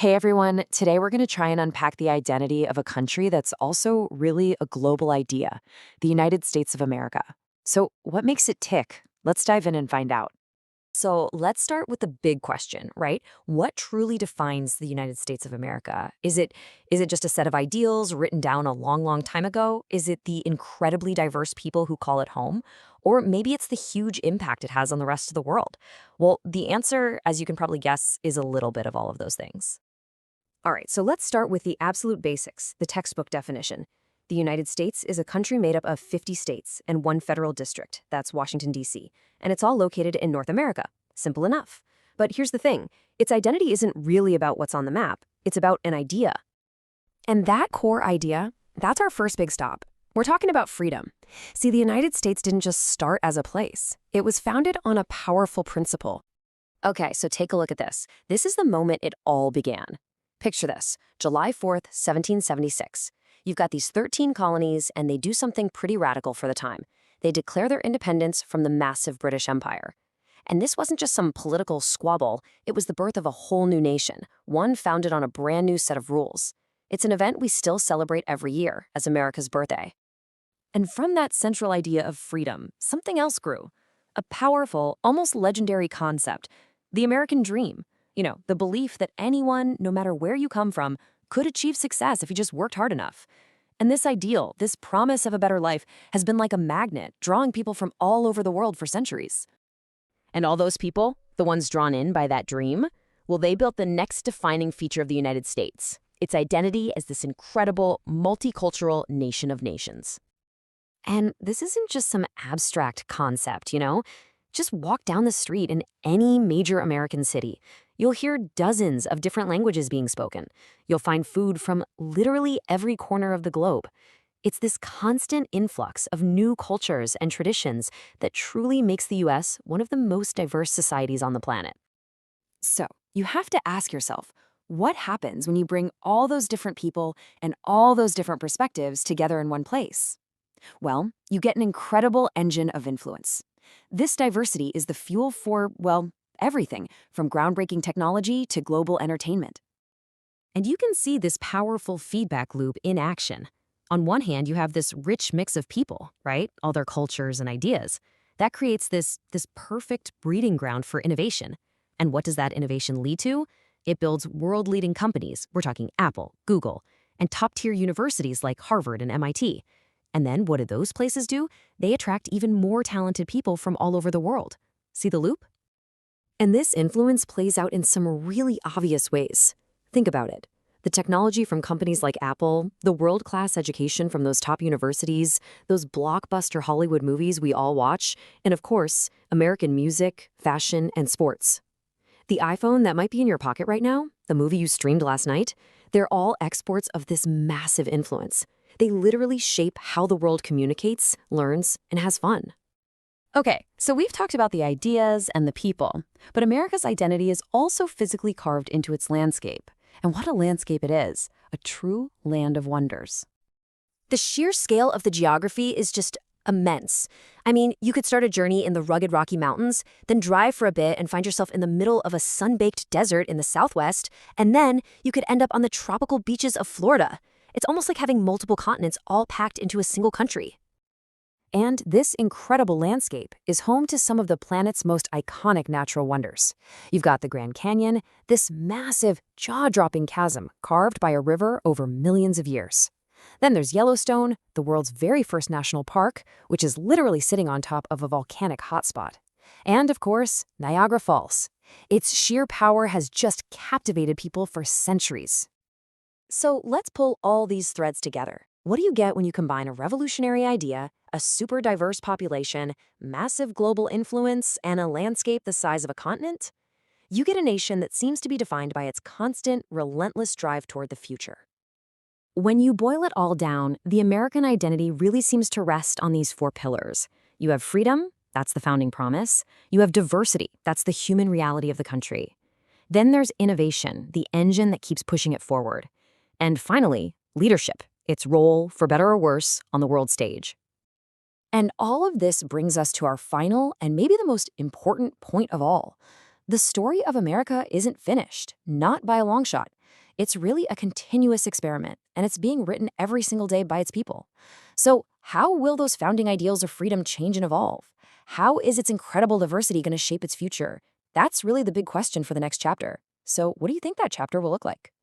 Hey everyone, today we're going to try and unpack the identity of a country that's also really a global idea, the United States of America. So, what makes it tick? Let's dive in and find out. So let's start with the big question, right? What truly defines the United States of America? Is it just a set of ideals written down a long, long time ago? Is it the incredibly diverse people who call it home? Or maybe it's the huge impact it has on the rest of the world? Well, the answer, as you can probably guess, is a little bit of all of those things. All right, so let's start with the absolute basics, the textbook definition. The United States is a country made up of 50 states and one federal district, that's Washington, D.C., and it's all located in North America. Simple enough. But here's the thing, its identity isn't really about what's on the map, it's about an idea. And that core idea, that's our first big stop. We're talking about freedom. See, the United States didn't just start as a place. It was founded on a powerful principle. Okay, so take a look at this. This is the moment it all began. Picture this, July 4th, 1776. You've got these 13 colonies, and they do something pretty radical for the time. They declare their independence from the massive British Empire. And this wasn't just some political squabble, it was the birth of a whole new nation, one founded on a brand new set of rules. It's an event we still celebrate every year as America's birthday. And from that central idea of freedom, something else grew. A powerful, almost legendary concept, the American dream. The belief that anyone, no matter where you come from, could achieve success if you just worked hard enough. And this ideal, this promise of a better life, has been like a magnet, drawing people from all over the world for centuries. And all those people, the ones drawn in by that dream, well, they built the next defining feature of the United States, its identity as this incredible, multicultural nation of nations. And this isn't just some abstract concept. Just walk down the street in any major American city. You'll hear dozens of different languages being spoken. You'll find food from literally every corner of the globe. It's this constant influx of new cultures and traditions that truly makes the US one of the most diverse societies on the planet. So, you have to ask yourself, what happens when you bring all those different people and all those different perspectives together in one place? Well, you get an incredible engine of influence. This diversity is the fuel for, well, everything from groundbreaking technology to global entertainment. And you can see this powerful feedback loop in action. On one hand, you have this rich mix of people, right? All their cultures and ideas. That creates this perfect breeding ground for innovation. And what does that innovation lead to? It builds world-leading companies. We're talking Apple, Google, and top-tier universities like Harvard and MIT. And then what do those places do? They attract even more talented people from all over the world. See the loop? And this influence plays out in some really obvious ways. Think about it. The technology from companies like Apple, the world-class education from those top universities, those blockbuster Hollywood movies we all watch, and of course, American music, fashion, and sports. The iPhone that might be in your pocket right now, the movie you streamed last night, they're all exports of this massive influence. They literally shape how the world communicates, learns, and has fun. Okay, so we've talked about the ideas and the people, but America's identity is also physically carved into its landscape. And what a landscape it is, a true land of wonders. The sheer scale of the geography is just immense. I mean, you could start a journey in the rugged Rocky Mountains, then drive for a bit and find yourself in the middle of a sun-baked desert in the Southwest, and then you could end up on the tropical beaches of Florida. It's almost like having multiple continents all packed into a single country. And this incredible landscape is home to some of the planet's most iconic natural wonders. You've got the Grand Canyon, this massive, jaw-dropping chasm carved by a river over millions of years. Then there's Yellowstone, the world's very first national park, which is literally sitting on top of a volcanic hotspot. And, of course, Niagara Falls. Its sheer power has just captivated people for centuries. So let's pull all these threads together. What do you get when you combine a revolutionary idea, a super diverse population, massive global influence, and a landscape the size of a continent? You get a nation that seems to be defined by its constant, relentless drive toward the future. When you boil it all down, the American identity really seems to rest on these four pillars. You have freedom, that's the founding promise. You have diversity, that's the human reality of the country. Then there's innovation, the engine that keeps pushing it forward. And finally, leadership, its role, for better or worse, on the world stage. And all of this brings us to our final and maybe the most important point of all. The story of America isn't finished, not by a long shot. It's really a continuous experiment, and it's being written every single day by its people. So, how will those founding ideals of freedom change and evolve? How is its incredible diversity going to shape its future? That's really the big question for the next chapter. So, what do you think that chapter will look like?